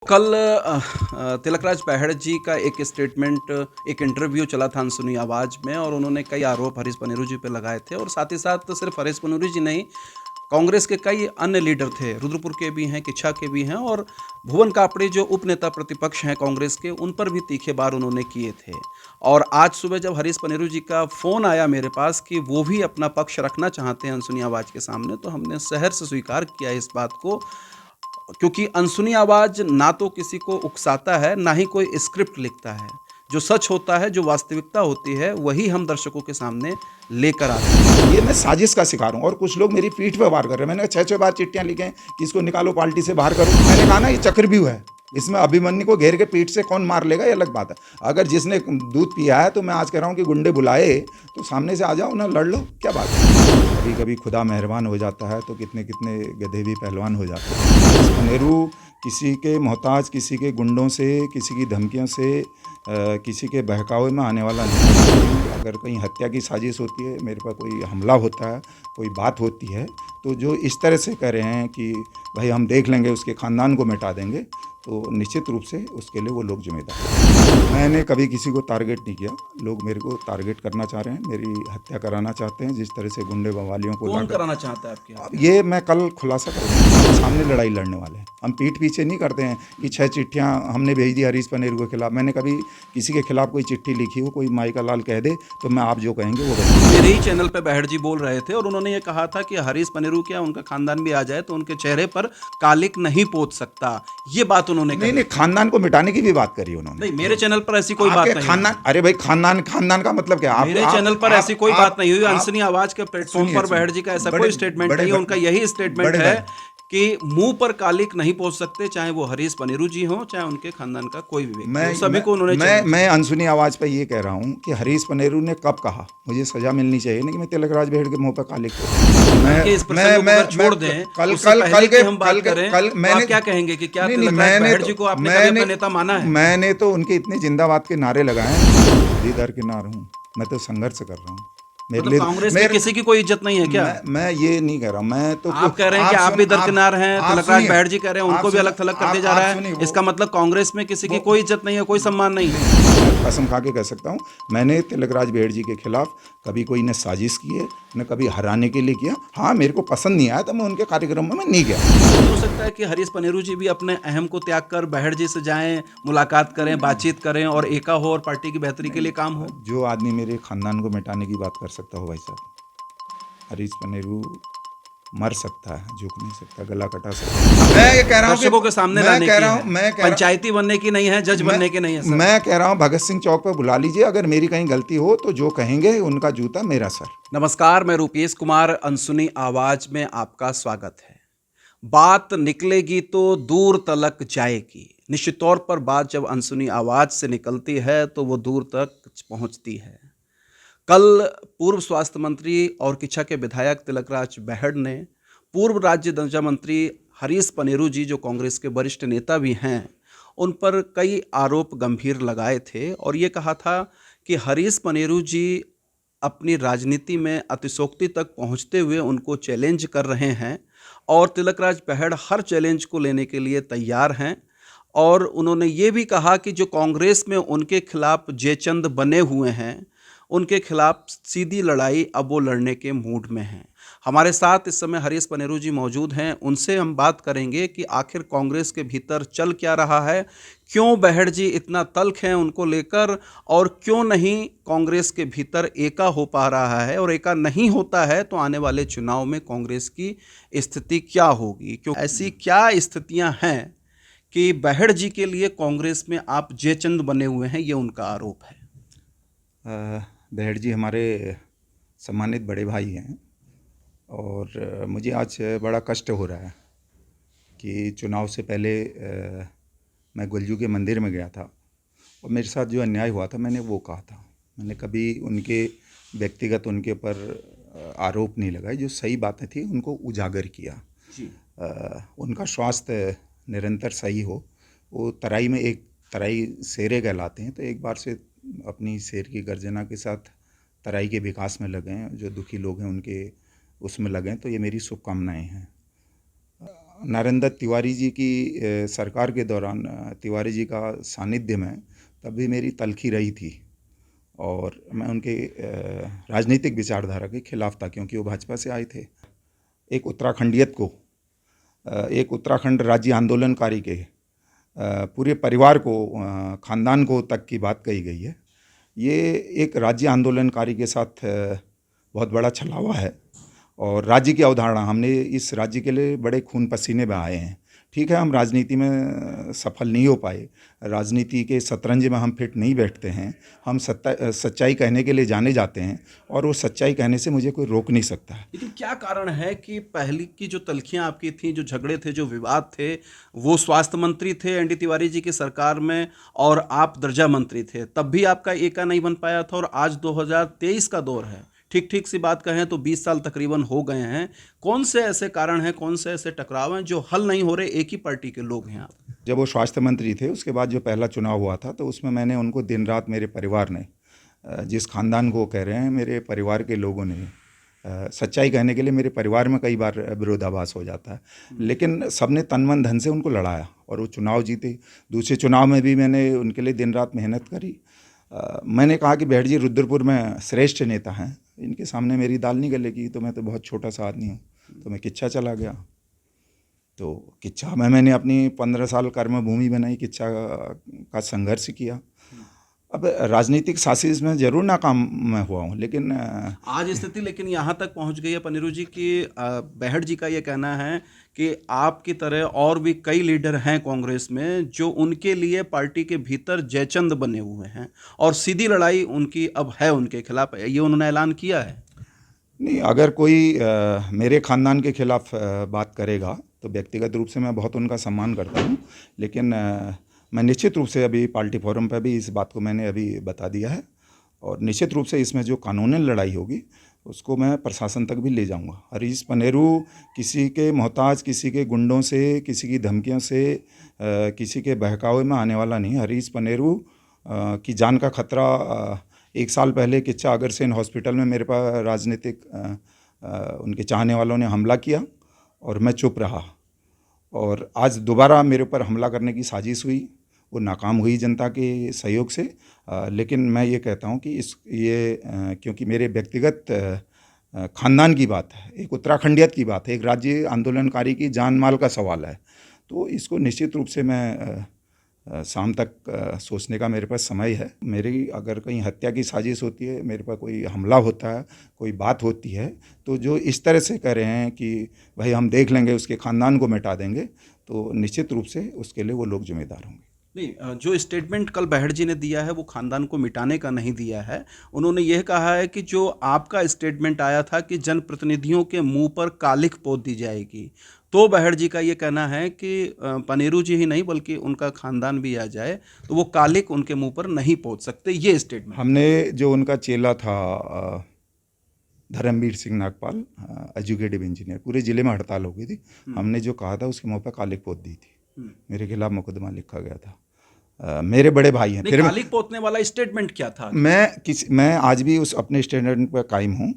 कल तिलकराज बहड़ जी का एक स्टेटमेंट, एक इंटरव्यू चला था अनसुनी आवाज़ में और उन्होंने कई आरोप हरीश पनेरू जी पे लगाए थे और साथ ही साथ सिर्फ हरीश पनेरू जी नहीं, कांग्रेस के कई अन्य लीडर थे, रुद्रपुर के भी हैं, किच्छा के भी हैं और भुवन कापड़े जो उपनेता प्रतिपक्ष हैं कांग्रेस के, उन पर भी तीखे बार उन्होंने किए थे। और आज सुबह जब हरीश पनेरू जी का फ़ोन आया मेरे पास कि वो भी अपना पक्ष रखना चाहते हैं अनसुनी आवाज़ के सामने, तो हमने सहर्ष स्वीकार किया इस बात को, क्योंकि अनसुनी आवाज़ ना तो किसी को उकसाता है, ना ही कोई स्क्रिप्ट लिखता है। जो सच होता है, जो वास्तविकता होती है, वही हम दर्शकों के सामने लेकर आते हैं। ये मैं साजिश का शिकार हूँ और कुछ लोग मेरी पीठ पे वार कर रहे हैं। मैंने 6-6 बार चिट्ठियाँ लिखे हैं कि इसको निकालो, पार्टी से बाहर करो। मैंने कहा ना, ये चक्रव्यूह है, इसमें अभिमन्यु को घेर के पीठ से कौन मार लेगा, ये अलग बात है। अगर जिसने दूध पिया है, तो मैं आज कह रहा हूँ कि गुंडे बुलाए तो सामने से आ जाओ ना, लड़ लो, क्या बात है। कभी कभी खुदा मेहरबान हो जाता है तो कितने कितने गधे भी पहलवान हो जाते हैं। नेहरू किसी के मोहताज, किसी के गुंडों से, किसी की धमकियों से, किसी के बहकावे में आने वाला नहीं। अगर कहीं हत्या की साजिश होती है, मेरे पर कोई हमला होता है, कोई बात होती है, तो जो इस तरह से कह रहे हैं कि भाई हम देख लेंगे, उसके ख़ानदान को मिटा देंगे, तो निश्चित रूप से उसके लिए वो लोग जिम्मेदार हैं। मैंने कभी किसी को टारगेट नहीं किया। लोग मेरे को टारगेट करना चाह रहे हैं, मेरी हत्या कराना चाहते हैं, जिस तरह से गुंडे बवालियों को कौन लाकर। कराना चाहता है आपके यहाँ? अब ये मैं कल खुलासा करूँगा। सामने लड़ाई लड़ने वाले हैं हम, पीठ पीछे नहीं करते हैं कि 6 चिट्ठियाँ हमने भेज दी हरीश पनेरू के खिलाफ। मैंने कभी किसी के खिलाफ कोई चिट्ठी लिखी हो, कोई माई का लाल कह दे, तो मैं आप जो कहेंगे वो करेंगे। मेरे ही चैनल पे बहड़ जी बोल रहे थे और उन्होंने ये कहा था कि हरीश पनेरू क्या उनका खानदान भी आ जाए तो उनके चेहरे पर कालिक नहीं पोत सकता। ये बात उन्होंने नहीं कही। नहीं, खानदान को मिटाने की भी बात करी उन्होंने। नहीं, मेरे चैनल पर ऐसी कोई बात आपके नहीं खानदान, हुई। अरे भाई, खानदान खानदान का मतलब क्या? मेरे चैनल पर ऐसी कोई बात नहीं हुई। अनसुनी आवाज के प्लेटफॉर्म सुनिए पर बहड़ जी का ऐसा बड़े कोई स्टेटमेंट बड़े नहीं है। उनका यही स्टेटमेंट बड़े है भाई, कि मुंह पर कालिक नहीं पोत सकते, चाहे वो हरीश पनेरू जी हो, चाहे उनके खानदान का कोई भी व्यक्ति हो, सभी को उन्होंने चैलेंज मैं किया। अनसुनी आवाज़ पे ये कह रहा हूँ कि हरीश पनेरू ने कब कहा मुझे सज़ा मिलनी चाहिए, नहीं कि मैं तिलकराज बहड़ के मुंह पर कालिक को। देखिए, इस प्रसंग को अगर छोड़ दें, कल उससे कल पहले कल की के हम बात करें, कल तो मैंने, आप क्या कहेंगे कि क्या नहीं नहीं, तिलकराज बहड़ जी को आपने कभी अपना नेता माना है? मैंने तो उनके इतने जिंदाबाद के नारे लगाए हैं, दीदार के नार हूँ। मैं तो संघर्ष कर रहा हूँ मेरे मतलब लिए। कांग्रेस में मेरे किसी की कोई इज्जत नहीं है क्या? मैं ये नहीं कह रहा हूँ, मैं तो आप कह रहे हैं कि आप भी दरकिनार हैं, आप तिलकराज सुनिए, बहड़ जी कह रहे हैं आप उनको भी सुनिए, अलग थलग कर दिया जा आप रहा है। सुनिए। इसका मतलब कांग्रेस में किसी की वो कोई इज्जत नहीं है, कोई सम्मान नहीं है। मैं कसम खा के कह सकता हूँ, मैंने तिलकराज बहड़ जी के खिलाफ कभी कोई न साजिश की है, न कभी हराने के लिए किया। हाँ, मेरे को पसंद नहीं आया तो मैं उनके कार्यक्रमों में नहीं गया। तो हो सकता है कि हरीश पनेरू जी भी अपने अहम को त्याग कर बहड़ जी से जाएं, मुलाकात करें, बातचीत करें और एका हो और पार्टी की बेहतरी के लिए काम हो। जो आदमी मेरे खानदान को मिटाने की बात कर सकता हो भाई साहब, हरीश पनेरू मर सकता है, झुक नहीं सकता, गला कटा सकता है। मैं ये कह रहा हूँ कि दर्शकों के सामने मैं लाने कह की रहा है, हूँ मैं कह रहा पंचायती बनने की नहीं है, जज बनने की नहीं है सर। मैं कह रहा हूँ भगत सिंह चौक पर बुला लीजिए, अगर मेरी कहीं गलती हो तो जो कहेंगे उनका जूता मेरा सर। नमस्कार, मैं रूपेश कुमार, अनसुनी आवाज में आपका स्वागत है। बात निकलेगी तो दूर तलक जाएगी। निश्चित तौर पर बात जब अनसुनी आवाज से निकलती है तो वो दूर तक पहुंचती है। कल पूर्व स्वास्थ्य मंत्री और किच्छा के विधायक तिलकराज बहड़ ने पूर्व राज्य दंजा मंत्री हरीश पनेरू जी, जो कांग्रेस के वरिष्ठ नेता भी हैं, उन पर कई आरोप गंभीर लगाए थे और ये कहा था कि हरीश पनेरू जी अपनी राजनीति में अतिशोक्ति तक पहुंचते हुए उनको चैलेंज कर रहे हैं और तिलकराज बहड़ हर चैलेंज को लेने के लिए तैयार हैं। और उन्होंने ये भी कहा कि जो कांग्रेस में उनके खिलाफ जयचंद बने हुए हैं, उनके खिलाफ सीधी लड़ाई अब वो लड़ने के मूड में हैं। हमारे साथ इस समय हरीश पनेरू जी मौजूद हैं, उनसे हम बात करेंगे कि आखिर कांग्रेस के भीतर चल क्या रहा है, क्यों बहड़ जी इतना तल्ख हैं उनको लेकर और क्यों नहीं कांग्रेस के भीतर एका हो पा रहा है, और एका नहीं होता है तो आने वाले चुनाव में कांग्रेस की स्थिति क्या होगी। क्यों ऐसी क्या स्थितियां हैं कि बहड़ जी के लिए कांग्रेस में आप जयचंद बने हुए हैं, ये उनका आरोप है। बहड़ जी हमारे सम्मानित बड़े भाई हैं और मुझे आज बड़ा कष्ट हो रहा है कि चुनाव से पहले मैं गुलजू के मंदिर में गया था और मेरे साथ जो अन्याय हुआ था मैंने वो कहा था। मैंने कभी उनके व्यक्तिगत उनके ऊपर आरोप नहीं लगाए, जो सही बातें थी उनको उजागर किया जी। उनका स्वास्थ्य निरंतर सही हो। वो तराई में एक तराई शेरे कहलाते हैं, तो एक बार से अपनी शेर की गर्जना के साथ तराई के विकास में लगे हैं, जो दुखी लोग हैं उनके उसमें लगे हैं, तो ये मेरी शुभकामनाएं हैं। नरेंद्र तिवारी जी की सरकार के दौरान तिवारी जी का सानिध्य में तब भी मेरी तलखी रही थी और मैं उनके राजनीतिक विचारधारा के खिलाफ था, क्योंकि वो भाजपा से आए थे। एक उत्तराखंडियत को, एक उत्तराखंड राज्य आंदोलनकारी के पूरे परिवार को, खानदान को तक की बात कही गई है। ये एक राज्य आंदोलनकारी के साथ बहुत बड़ा छलावा है और राज्य की अवधारणा, हमने इस राज्य के लिए बड़े खून पसीने बहाए हैं। ठीक है, हम राजनीति में सफल नहीं हो पाए, राजनीति के शतरंज में हम फिट नहीं बैठते हैं, हम सच्चाई कहने के लिए जाने जाते हैं और वो सच्चाई कहने से मुझे कोई रोक नहीं सकता है। लेकिन क्या कारण है कि पहली की जो तलखियां आपकी थी, जो झगड़े थे, जो विवाद थे, वो स्वास्थ्य मंत्री थे एनडी तिवारी जी की सरकार में और आप दर्जा मंत्री थे, तब भी आपका एका नहीं बन पाया था और आज 2023 का दौर है, ठीक ठीक सी बात कहें तो 20 साल तकरीबन हो गए हैं। कौन से ऐसे कारण हैं, कौन से ऐसे टकराव हैं जो हल नहीं हो रहे? एक ही पार्टी के लोग हैं आप। जब वो स्वास्थ्य मंत्री थे, उसके बाद जो पहला चुनाव हुआ था, तो उसमें मैंने उनको दिन रात, मेरे परिवार ने, जिस खानदान को कह रहे हैं, मेरे परिवार के लोगों ने, सच्चाई कहने के लिए मेरे परिवार में कई बार विरोधाभास हो जाता है, लेकिन सबने तन मन धन से उनको लड़ाया और वो चुनाव जीते। दूसरे चुनाव में भी मैंने उनके लिए दिन रात मेहनत करी। मैंने कहा कि बैठ जी रुद्रपुर में श्रेष्ठ नेता हैं, इनके सामने मेरी दाल नहीं गलेगी, तो मैं तो बहुत छोटा सा आदमी हूँ, तो मैं किच्छा चला गया। तो किच्छा में मैंने अपनी 15 साल कर्म भूमि बनाई, किच्छा का संघर्ष किया। अब राजनीतिक साजिश में जरूर नाकाम मैं हुआ हूँ, लेकिन आज स्थिति लेकिन यहाँ तक पहुँच गई है पनेरू जी की बहड़ जी का ये कहना है कि आपकी तरह और भी कई लीडर हैं कांग्रेस में जो उनके लिए पार्टी के भीतर जयचंद बने हुए हैं और सीधी लड़ाई उनकी अब है उनके खिलाफ, ये उन्होंने ऐलान किया है। नहीं, अगर कोई मेरे ख़ानदान के खिलाफ बात करेगा तो व्यक्तिगत रूप से मैं बहुत उनका सम्मान करता हूँ, लेकिन मैं निश्चित रूप से अभी पार्टी फोरम पर भी इस बात को मैंने अभी बता दिया है और निश्चित रूप से इसमें जो कानूनी लड़ाई होगी उसको मैं प्रशासन तक भी ले जाऊंगा। हरीश पनेरू किसी के मोहताज, किसी के गुंडों से, किसी की धमकियों से, किसी के बहकावे में आने वाला नहीं। हरीश पनेरू की जान का खतरा, 1 साल पहले किच्छा अग्रसेन हॉस्पिटल में मेरे पास राजनीतिक उनके चाहने वालों ने हमला किया और मैं चुप रहा, और आज दोबारा मेरे ऊपर हमला करने की साजिश हुई, वो नाकाम हुई जनता के सहयोग से। लेकिन मैं ये कहता हूँ कि क्योंकि मेरे व्यक्तिगत खानदान की बात है, एक उत्तराखंडियत की बात है, एक राज्य आंदोलनकारी की जान माल का सवाल है, तो इसको निश्चित रूप से मैं शाम तक सोचने का मेरे पास समय है। मेरी अगर कहीं हत्या की साजिश होती है, मेरे पास कोई हमला होता है, कोई बात होती है, तो जो इस तरह से कह रहे हैं कि भाई हम देख लेंगे, उसके ख़ानदान को मिटा देंगे, तो निश्चित रूप से उसके लिए वो लोग जिम्मेदार होंगे। नहीं, जो स्टेटमेंट कल बहड़ जी ने दिया है वो खानदान को मिटाने का नहीं दिया है। उन्होंने यह कहा है कि जो आपका स्टेटमेंट आया था कि जनप्रतिनिधियों के मुंह पर कालिख पोत दी जाएगी, तो बहड़ जी का ये कहना है कि पनेरू जी ही नहीं बल्कि उनका खानदान भी आ जाए तो वो कालिख उनके मुंह पर नहीं पोत सकते, ये स्टेटमेंट। हमने जो उनका चेला था धर्मवीर सिंह नागपाल, एजुकेटिव इंजीनियर, पूरे ज़िले में हड़ताल हो गई थी, हमने जो कहा था उसके मुंह पर कालिख पोत दी थी, मेरे खिलाफ मुकदमा लिखा गया था। मेरे बड़े भाई हैं। फिर कालिख पोतने वाला स्टेटमेंट क्या था? मैं आज भी उस अपने स्टैंडर्ड पर कायम हूँ।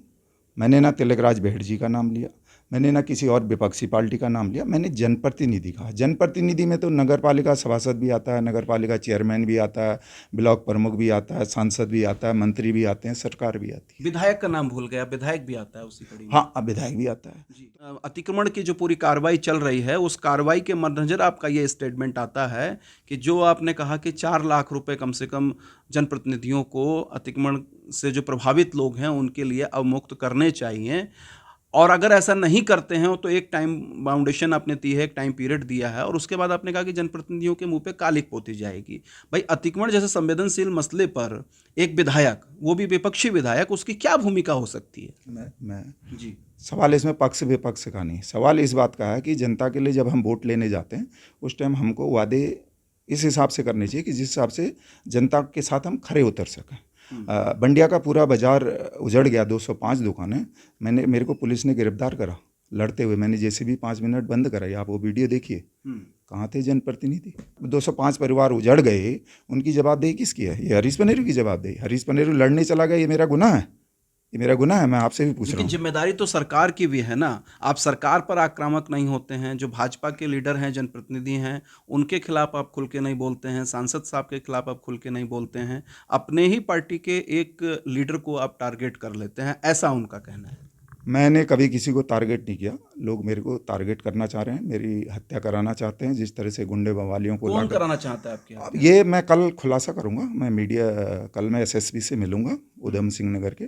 मैंने ना तिलकराज बहड़ जी का नाम लिया, मैंने ना किसी और विपक्षी पार्टी का नाम लिया, मैंने जनप्रतिनिधि कहा। जनप्रतिनिधि में तो नगर पालिका सभासद भी आता है, नगर पालिका चेयरमैन भी आता है, ब्लॉक प्रमुख भी आता है, सांसद भी आता है, मंत्री भी आते हैं, सरकार भी आती है। विधायक का नाम भूल गया, विधायक भी आता है उसी कड़ी में। हाँ, अब विधायक भी आता है जी। अतिक्रमण की जो पूरी कार्रवाई चल रही है उस कार्रवाई के मद्देनजर आपका ये स्टेटमेंट आता है कि जो आपने कहा कि 4 लाख रुपए कम से कम जनप्रतिनिधियों को अतिक्रमण से जो प्रभावित लोग हैं उनके लिए अवमुक्त करने चाहिए, और अगर ऐसा नहीं करते हैं तो एक टाइम बाउंडेशन आपने दी है, एक टाइम पीरियड दिया है, और उसके बाद आपने कहा कि जनप्रतिनिधियों के मुंह पे कालिख पोती जाएगी। भाई, अतिक्रमण जैसे संवेदनशील मसले पर एक विधायक, वो भी विपक्षी विधायक, उसकी क्या भूमिका हो सकती है? मैं जी, सवाल इसमें पक्ष विपक्ष का नहीं, सवाल इस बात का है कि जनता के लिए जब हम वोट लेने जाते हैं उस टाइम हमको वादे इस हिसाब से करने चाहिए कि जिस हिसाब से जनता के साथ हम खरे उतर सकें। बंडिया का पूरा बाजार उजड़ गया, 205 दुकानें, मेरे को पुलिस ने गिरफ्तार करा लड़ते हुए, मैंने जेसीबी 5 मिनट बंद कराई, आप वो वीडियो देखिए। कहाँ थे जनप्रतिनिधि? 205 परिवार उजड़ गए, उनकी जवाबदेही किसकी है? ये हरीश पनेरू की जवाबदेही। हरीश पनेरू लड़ने चला गया, ये मेरा गुनाह है? ये मेरा गुनाह है? मैं आपसे भी पूछ रहा लेकिन हूँ। जिम्मेदारी तो सरकार की भी है ना। आप सरकार पर आक्रामक नहीं होते हैं, जो भाजपा के लीडर हैं, जनप्रतिनिधि हैं, उनके खिलाफ आप खुल के नहीं बोलते हैं, सांसद साहब के खिलाफ आप खुल के नहीं बोलते हैं, अपने ही पार्टी के एक लीडर को आप टारगेट कर लेते हैं, ऐसा उनका कहना है। मैंने कभी किसी को टारगेट नहीं किया। लोग मेरे को टारगेट करना चाह रहे हैं, मेरी हत्या कराना चाहते हैं, जिस तरह से गुंडे बवालियों को कौन लाकर। कराना चाहता है आपके अब यहाँ? ये मैं कल खुलासा करूंगा। मैं मीडिया कल मैं एसएसपी से मिलूंगा उधम सिंह नगर के,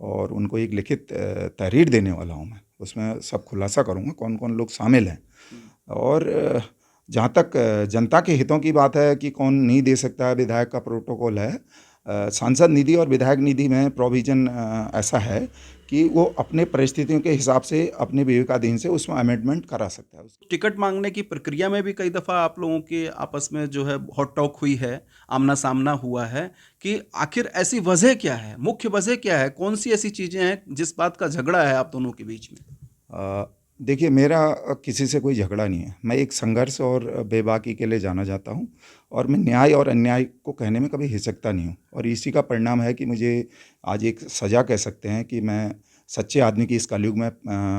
और उनको एक लिखित तहरीर देने वाला हूं। मैं उसमें सब खुलासा करूंगा कौन कौन लोग शामिल हैं। और जहाँ तक जनता के हितों की बात है कि कौन नहीं दे सकता है, विधायक का प्रोटोकॉल है। सांसद निधि और विधायक निधि में प्रोविज़न ऐसा है कि वो अपने परिस्थितियों के हिसाब से अपने विवेकाधीन से उसमें अमेंडमेंट करा सकता है। टिकट मांगने की प्रक्रिया में भी कई दफ़ा आप लोगों के आपस में जो है हॉट टॉक हुई है, आमना सामना हुआ है, कि आखिर ऐसी वजह क्या है, मुख्य वजह क्या है, कौन सी ऐसी चीज़ें हैं जिस बात का झगड़ा है आप दोनों के बीच में? देखिए, मेरा किसी से कोई झगड़ा नहीं है। मैं एक संघर्ष और बेबाकी के लिए जाना जाता हूँ, और मैं न्याय और अन्याय को कहने में कभी हिचकता नहीं हूँ। और इसी का परिणाम है कि मुझे आज एक सज़ा कह सकते हैं कि मैं सच्चे आदमी की इस कलयुग में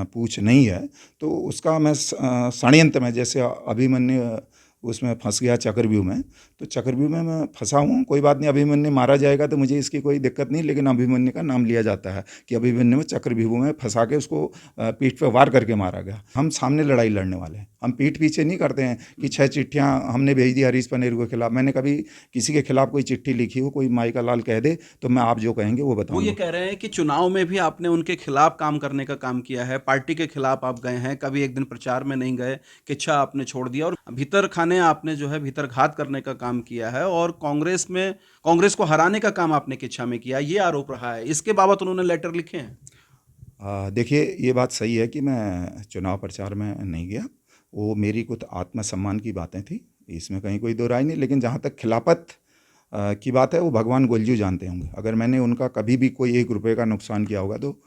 पूछ नहीं है, तो उसका मैं षड्यंत्र में, जैसे अभिमन्यु उसमें फंस गया चक्रव्यूह में, तो चक्रव्यूह में मैं फंसा हूँ। कोई बात नहीं, अभिमन्यु मारा जाएगा तो मुझे इसकी कोई दिक्कत नहीं, लेकिन अभिमन्यु का नाम लिया जाता है कि अभिमन्यु में चक्रव्यूह में फंसा के उसको पीठ पे वार करके मारा गया। हम सामने लड़ाई लड़ने वाले हैं, हम पीठ पीछे नहीं करते हैं कि 6 चिट्ठियाँ हमने भेज दी हरीश पनेरू के खिलाफ। मैंने कभी किसी के खिलाफ कोई चिट्ठी लिखी हो, कोई माई का लाल कह दे तो मैं आप जो कहेंगे वो वो ये बताऊंगा। कह रहे हैं कि चुनाव में भी आपने उनके खिलाफ काम करने का काम किया है, पार्टी के खिलाफ आप गए हैं, कभी एक दिन प्रचार में नहीं गए, किच्छा आपने छोड़ दिया, और भीतर खाने आपने जो है भीतर घात करने का काम किया है, और कांग्रेस को हराने का काम आपने किच्छा में किया, ये आरोप रहा है। इसके बाबत उन्होंने लेटर लिखे हैं। देखिए, ये बात सही है कि मैं चुनाव प्रचार में नहीं गया। वो मेरी कुछ आत्मसम्मान की बातें थी, इसमें कहीं कोई दो राय नहीं। लेकिन जहाँ तक खिलाफत की बात है, वो भगवान गोलजू जानते होंगे। अगर मैंने उनका कभी भी कोई 1 रुपये का नुकसान किया होगा तो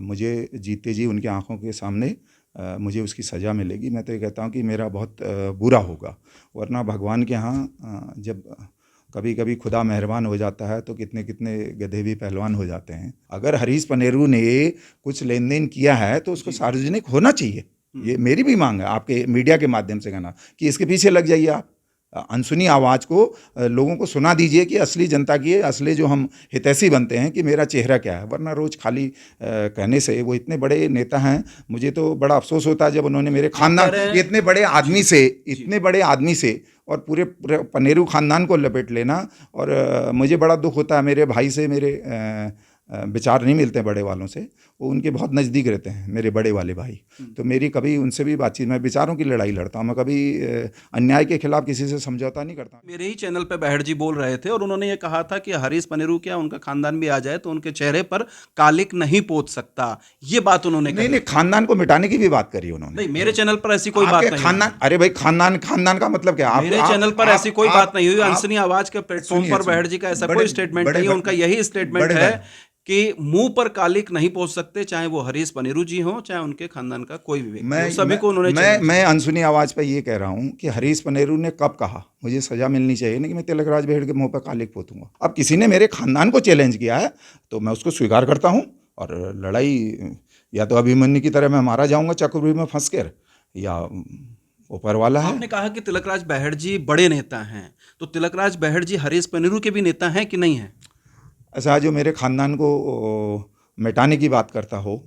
मुझे जीते जी उनकी आंखों के सामने मुझे उसकी सज़ा मिलेगी। मैं तो ये कहता हूँ कि मेरा बहुत बुरा होगा। वरना भगवान के यहाँ जब कभी कभी खुदा मेहरबान हो जाता है तो कितने कितने गधे भी पहलवान हो जाते हैं। अगर हरीश पनेरू ने कुछ लेन देन किया है तो उसको सार्वजनिक होना चाहिए। ये मेरी भी मांग है आपके मीडिया के माध्यम से कहना कि इसके पीछे लग जाइए आप। अनसुनी आवाज़ को लोगों को सुना दीजिए कि असली जनता की, असली जो हम हितैषी बनते हैं कि मेरा चेहरा क्या है। वरना रोज़ खाली कहने से, वो इतने बड़े नेता हैं, मुझे तो बड़ा अफसोस होता है जब उन्होंने मेरे खानदान, इतने बड़े आदमी से और पूरे पनेरू खानदान को लपेट लेना। और मुझे बड़ा दुख होता है, मेरे भाई से मेरे विचार नहीं मिलते बड़े वालों से, वो उनके बहुत नज़दीक रहते हैं मेरे बड़े वाले भाई। तो मेरी कभी उनसे भी बातचीत, मैं विचारों की लड़ाई लड़ता हूँ, मैं कभी अन्याय के खिलाफ किसी से समझौता नहीं करता। मेरे ही चैनल पे बहड़ जी बोल रहे थे, और उन्होंने ये कहा था कि हरीश पनेरू क्या उनका खानदान भी आ जाए तो उनके चेहरे पर कालिक नहीं पोत सकता। ये बात उन्होंने नहीं कही। नहीं, खानदान को मिटाने की भी बात करी उन्होंने। नहीं, मेरे चैनल पर ऐसी कोई बात आपके नहीं खानदान, अरे भाई, खानदान का मतलब क्या? मेरे चैनल पर ऐसी कोई बात नहीं हुई। अनसुनी आवाज के प्लेटफॉर्म पर बहड़ जी का ऐसा कोई स्टेटमेंट नहीं है। उनका यही स्टेटमेंट है कि मुंह पर कालिक नहीं पोत सकते, चाहे वो हरीश पनेरू जी हो, चाहे उनके खानदान का कोई भी व्यक्ति हो, सभी को उन्होंने मैं अनसुनी आवाज़ पे ये कह रहा हूँ कि हरीश पनेरू ने कब कहा मुझे सजा मिलनी चाहिए, नहीं कि मैं तिलक राज बहेड़ के मुंह पर कालिक पोतूंगा। अब किसी ने मेरे खानदान को चैलेंज किया है तो मैं उसको स्वीकार करता हूँ, और लड़ाई या तो अभिमन्यु की तरह मैं मारा जाऊँगा चक्रव्यूह में फंस कर, या ऊपर वाला है। आपने कहा कि तिलकराज बहड़ जी बड़े नेता हैं, तो तिलकराज बहड़ जी हरीश पनेरू के भी नेता हैं कि नहीं हैं? अच्छा, जो मेरे खानदान को मिटाने की बात करता हो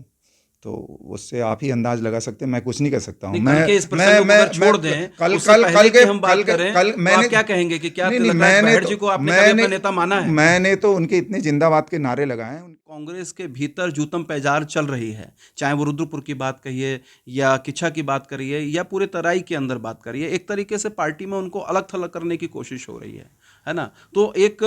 तो उससे आप ही अंदाज लगा सकते हैं, मैं कुछ नहीं कर सकता हूँ। कल के इस प्रसंग को अगर छोड़ दें, उससे पहले कि हम बात करें, तो आप क्या कहेंगे कि क्या तिलकराज बहड़ जी को आपने कभी अपना नेता माना है? मैंने तो उनके इतने जिंदाबाद के नारे लगाए हैं। कांग्रेस के भीतर जूतम पैजार चल रही है, चाहे वो रुद्रपुर की बात कहिए या किच्छा की बात करिए या पूरे तराई के अंदर बात करिए, एक तरीके से पार्टी में उनको अलग थलग करने की कोशिश हो रही है ना। तो एक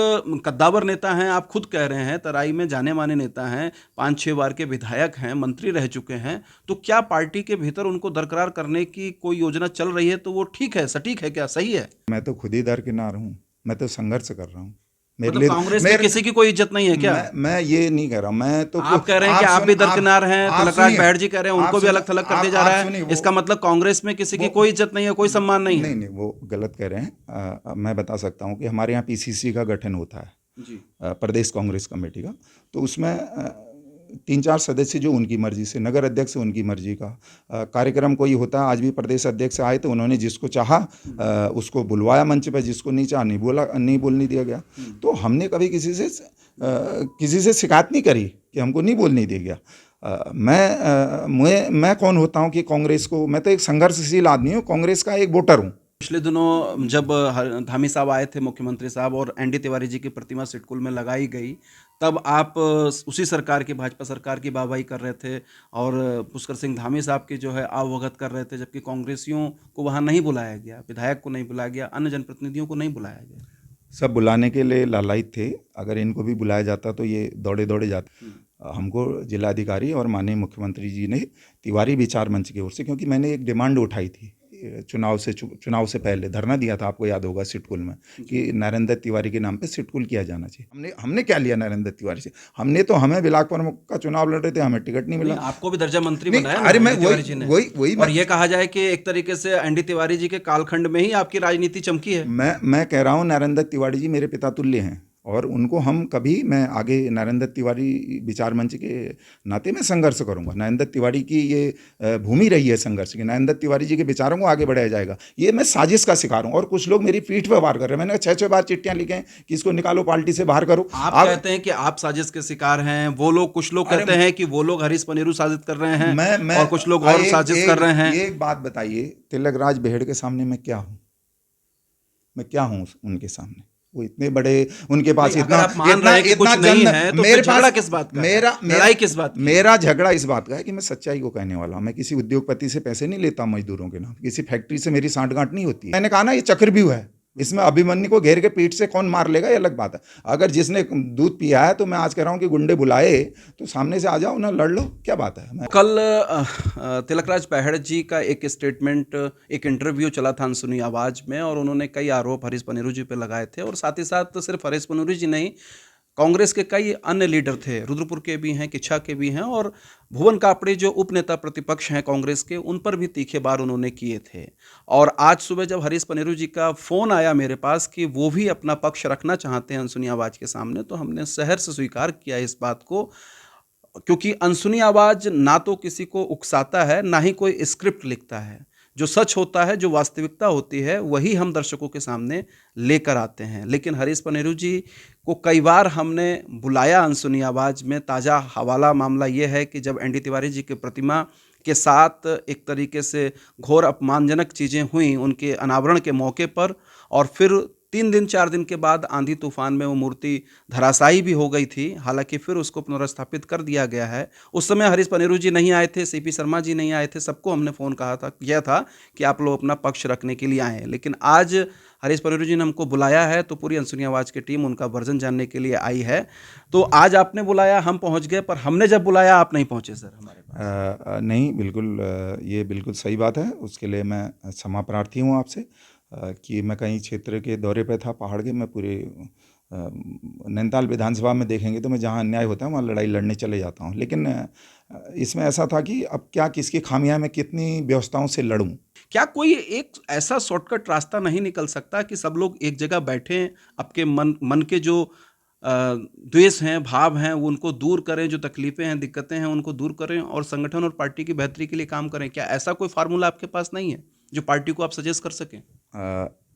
कद्दावर नेता हैं, आप खुद कह रहे हैं, तराई में जाने माने नेता हैं, 5-6 बार के विधायक हैं, मंत्री रह चुके हैं, तो क्या पार्टी के भीतर उनको दरकरार करने की कोई योजना चल रही है? तो वो ठीक है, सटीक है, क्या सही है? मैं तो खुद ही दरकिनार हूँ, मैं तो संघर्ष कर रहा हूँ। मतलब कांग्रेस में किसी की कोई इज्जत नहीं है क्या? मैं ये नहीं कह रहा, मैं तो आप कह रहे हैं कि आप भी दरकिनार हैं, तिलकराज बहड़ जी कह रहे हैं उनको भी अलग थलग कर दिया जा रहा है, इसका मतलब कांग्रेस में किसी की कोई इज्जत नहीं है, कोई सम्मान नहीं है? नहीं, वो गलत कह रहे हैं। मैं बता सकता हूँ कि हमारे यहाँ पीसीसी का गठन होता है, प्रदेश कांग्रेस कमेटी का, तो उसमें 3-4 सदस्य जो उनकी मर्जी से, नगर अध्यक्ष उनकी मर्जी का, कार्यक्रम कोई होता है, आज भी प्रदेश अध्यक्ष आए तो उन्होंने जिसको चाहा उसको बुलवाया मंच पर, जिसको नहीं चाहा नहीं बोलने दिया गया। तो हमने कभी किसी से शिकायत नहीं करी कि हमको नहीं बोलने दिया गया। मैं कौन होता हूँ कि कांग्रेस को, मैं तो एक संघर्षशील आदमी हूँ, कांग्रेस का एक वोटर हूँ। पिछले दिनों जब धामी साहब आए थे, मुख्यमंत्री साहब, और एनडी तिवारी जी की प्रतिमा सिडकुल में लगाई गई, तब आप उसी सरकार की, भाजपा सरकार की वाहवाही कर रहे थे और पुष्कर सिंह धामी साहब की जो है अवगत कर रहे थे, जबकि कांग्रेसियों को वहाँ नहीं बुलाया गया, विधायक को नहीं बुलाया गया, अन्य जनप्रतिनिधियों को नहीं बुलाया गया। सब बुलाने के लिए लालायित थे, अगर इनको भी बुलाया जाता तो ये दौड़े दौड़े जाते। हमको जिलाधिकारी और माननीय मुख्यमंत्री जी ने तिवारी विचार मंच की ओर से, क्योंकि मैंने एक डिमांड उठाई थी चुनाव से पहले, धरना दिया था, आपको याद होगा, सिडकुल में, कि नरेंद्र तिवारी के नाम पे सिडकुल किया जाना चाहिए। हमने क्या लिया नरेंद्र तिवारी से? हमें ब्लॉक प्रमुख का चुनाव लड़ रहे थे, हमें टिकट नहीं मिला। आपको भी दर्जा मंत्री बनाया। अरे मैं वही और ये कहा जाए कि एक तरीके से एनडी तिवारी जी के कालखंड में ही आपकी राजनीति चमकी है। मैं कह रहा हूँ, नरेंद्र तिवारी जी मेरे पिता तुल्य हैं, और उनको मैं आगे नरेंद्र तिवारी विचार मंच के नाते मैं संघर्ष करूंगा। नरेंद्र तिवारी की ये भूमि रही है संघर्ष की, नरेंद्र तिवारी जी के विचारों को आगे बढ़ाया जाएगा। ये मैं साजिश का शिकार हूं, और कुछ लोग मेरी पीठ पे वार कर रहे हैं। मैंने 6 बार चिट्ठियां लिखे हैं कि इसको निकालो, पार्टी से बाहर करो। आप कहते हैं कि आप साजिश के शिकार हैं, वो लोग, कुछ लोग कहते हैं कि वो लोग हरीश पनेरू साजिश कर रहे हैं, और कुछ लोग और साजिश कर रहे हैं। एक बात बताइए, तिलकराज बेहड़ के सामने मैं क्या हूँ उनके सामने? वो इतने बड़े, उनके पास इतना मेरे पास किस बात का, लड़ाई किस बात की? मेरा झगड़ा इस बात का है कि मैं सच्चाई को कहने वाला हूं। मैं किसी उद्योगपति से पैसे नहीं लेता मजदूरों के नाम, किसी फैक्ट्री से मेरी सांठगांठ नहीं होती है। मैंने कहा ना, ये चक्रव्यूह है, इसमें अभिमन्यु को घेर के पीठ से कौन मार लेगा, ये अलग बात है। अगर जिसने दूध पिया है, तो मैं आज कह रहा हूं कि गुंडे बुलाए तो सामने से आ जाओ ना, लड़ लो, क्या बात है। कल तिलकराज बेहड़ जी का एक स्टेटमेंट, एक इंटरव्यू चला था अनसुनी आवाज में, और उन्होंने कई आरोप हरीश पनेरू जी पे लगाए थे, और साथ ही साथ सिर्फ हरीश पनेरू जी नहीं, कांग्रेस के कई अन्य लीडर थे, रुद्रपुर के भी हैं, किच्छा के भी हैं, और भुवन कापड़े जो उपनेता प्रतिपक्ष हैं कांग्रेस के, उन पर भी तीखे बार उन्होंने किए थे। और आज सुबह जब हरीश पनेरू जी का फ़ोन आया मेरे पास कि वो भी अपना पक्ष रखना चाहते हैं अनसुनी आवाज़ के सामने, तो हमने सहर्ष स्वीकार किया इस बात को, क्योंकि अनसुनी आवाज़ ना तो किसी को उकसाता है, ना ही कोई स्क्रिप्ट लिखता है। जो सच होता है, जो वास्तविकता होती है, वही हम दर्शकों के सामने लेकर आते हैं। लेकिन हरीश पनेरू जी को कई बार हमने बुलाया अनसुनी आवाज़ में। ताज़ा हवाला मामला ये है कि जब एनडी तिवारी जी की प्रतिमा के साथ एक तरीके से घोर अपमानजनक चीज़ें हुई उनके अनावरण के मौके पर, और फिर 3 दिन 4 दिन के बाद आंधी तूफान में वो मूर्ति धराशायी भी हो गई थी, हालांकि फिर उसको पुनर्स्थापित कर दिया गया है। उस समय हरीश पनेरू जी नहीं आए थे, सीपी शर्मा जी नहीं आए थे, सबको हमने फ़ोन किया था कि आप लोग अपना पक्ष रखने के लिए आए। लेकिन आज हरीश पनेरू जी ने हमको बुलाया है, तो पूरी अनसुनी आवाज़ की टीम उनका वर्जन जानने के लिए आई है। तो आज आपने बुलाया, हम पहुँच गए, पर हमने जब बुलाया आप नहीं पहुँचे सर हमारे पास। नहीं, बिल्कुल, ये बिल्कुल सही बात है। उसके लिए मैं क्षमा प्रार्थी हूँ आपसे कि मैं कहीं क्षेत्र के दौरे पे था, पहाड़ के। मैं पूरे नैनीताल विधानसभा में देखेंगे तो मैं जहाँ अन्याय होता है वहाँ लड़ाई लड़ने चले जाता हूँ। लेकिन इसमें ऐसा था कि अब क्या, किसकी खामियां, मैं कितनी व्यवस्थाओं से लड़ूं? क्या कोई एक ऐसा शॉर्टकट रास्ता नहीं निकल सकता कि सब लोग एक जगह बैठें, आपके मन के जो द्वेष हैं, भाव हैं, वो उनको दूर करें, जो तकलीफ़ें हैं, दिक्कतें हैं, उनको दूर करें, और संगठन और पार्टी की बेहतरी के लिए काम करें? क्या ऐसा कोई फार्मूला आपके पास नहीं है जो पार्टी को आप सजेस्ट कर सकें?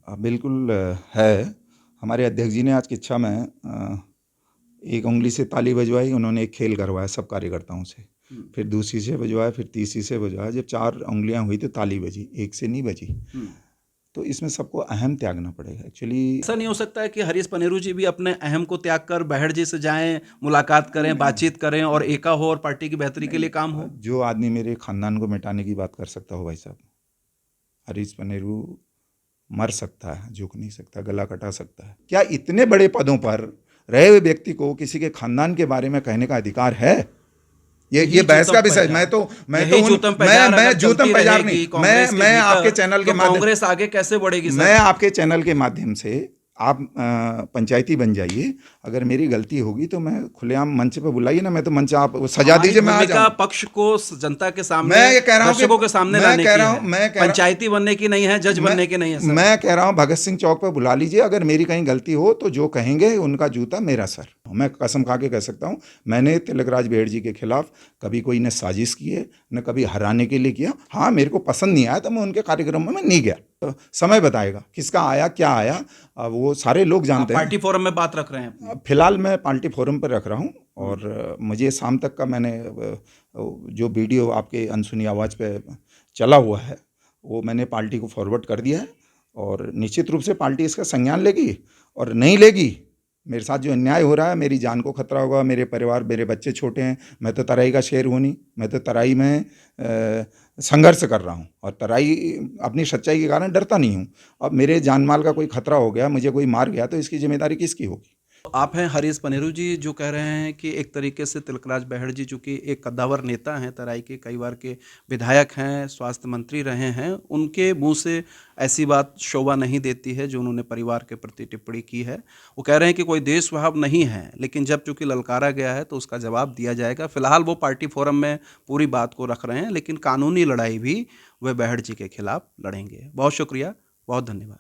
बिल्कुल है। हमारे अध्यक्ष जी ने आज किच्छा में एक उंगली से ताली बजवाई, उन्होंने एक खेल करवाया सब कार्यकर्ताओं से, फिर दूसरी से बजवाया, फिर तीसरी से बजवाया। जब 4 उंगलियां हुई तो ताली बजी, एक से नहीं बजी। तो इसमें सबको अहम त्यागना पड़ेगा। एक्चुअली ऐसा नहीं हो सकता है कि हरीश पनेरू जी भी अपने अहम को त्याग कर बेहड़ जी से जाएं, मुलाकात करें, बातचीत करें, और एका हो और पार्टी की बेहतरी के लिए काम हो? जो आदमी मेरे खानदान को मिटाने की बात कर सकता हो, भाई साहब, हरीश पनेरू मर सकता है, झुक नहीं सकता, गला कटा सकता है। क्या इतने बड़े पदों पर रहे हुए व्यक्ति को किसी के खानदान के बारे में कहने का अधिकार है? ये बहस का विषय। मैं जूतम बाजार नहीं, मैं आपके चैनल के माध्यम, कांग्रेस आगे कैसे बढ़ेगी सर? मैं आपके चैनल के माध्यम से आप पंचायती बन जाइए, अगर मेरी गलती होगी तो मैं खुलेआम मंच पे बुलाइए ना, मैं तो मंच आप सजा दीजिए, मैं आ भूमिका जाऊंगा। पक्ष को जनता के सामने, मैं ये कह रहा हूं दर्शकों के कि सामने मैं लाने कह की रहा है, हूं मैं कह रहा पंचायती बनने की नहीं है, जज बनने की नहीं है सर। मैं कह रहा हूं भगत सिंह चौक पे बुला लीजिए, अगर मेरी कहीं गलती हो तो जो कहेंगे उनका जूता मेरा सर। मैं कसम खा के कह सकता हूं, मैंने तिलकराज बेहड़ जी के खिलाफ कभी कोई न साजिश की है, न कभी हराने के लिए किया। हाँ, मेरे को पसंद नहीं आया तो मैं उनके कार्यक्रम में नहीं गया। तो समय बताएगा किसका आया क्या आया, अब वो सारे लोग आप जानते हैं। पार्टी फोरम में बात रख रहे हैं अपनी? फिलहाल मैं पार्टी फोरम पर रख रहा हूँ, और मुझे शाम तक का मैंने जो वीडियो आपके अनसुनी आवाज़ पे चला हुआ है वो मैंने पार्टी को फॉरवर्ड कर दिया है, और निश्चित रूप से पार्टी इसका संज्ञान लेगी, और नहीं लेगी मेरे साथ जो अन्याय हो रहा है, मेरी जान को खतरा होगा, मेरे परिवार, मेरे बच्चे छोटे हैं, मैं तो तराई का शेर हूँ नहीं, मैं तो तराई में संघर्ष कर रहा हूँ, और तराई अपनी सच्चाई के कारण डरता नहीं हूँ। अब मेरे जान माल का कोई खतरा हो गया, मुझे कोई मार गया, तो इसकी जिम्मेदारी किसकी होगी? आप हैं हरीश पनेरू जी, जो कह रहे हैं कि एक तरीके से तिलकराज बेहड़ जी चूंकि एक कद्दावर नेता हैं, तराई के कई बार के विधायक हैं, स्वास्थ्य मंत्री रहे हैं, उनके मुंह से ऐसी बात शोभा नहीं देती है जो उन्होंने परिवार के प्रति टिप्पणी की है। वो कह रहे हैं कि कोई देश भाव नहीं है, लेकिन जब चूंकि ललकारा गया है तो उसका जवाब दिया जाएगा। फिलहाल वो पार्टी फोरम में पूरी बात को रख रहे हैं, लेकिन कानूनी लड़ाई भी वे बेहड़ जी के खिलाफ लड़ेंगे। बहुत शुक्रिया, बहुत धन्यवाद।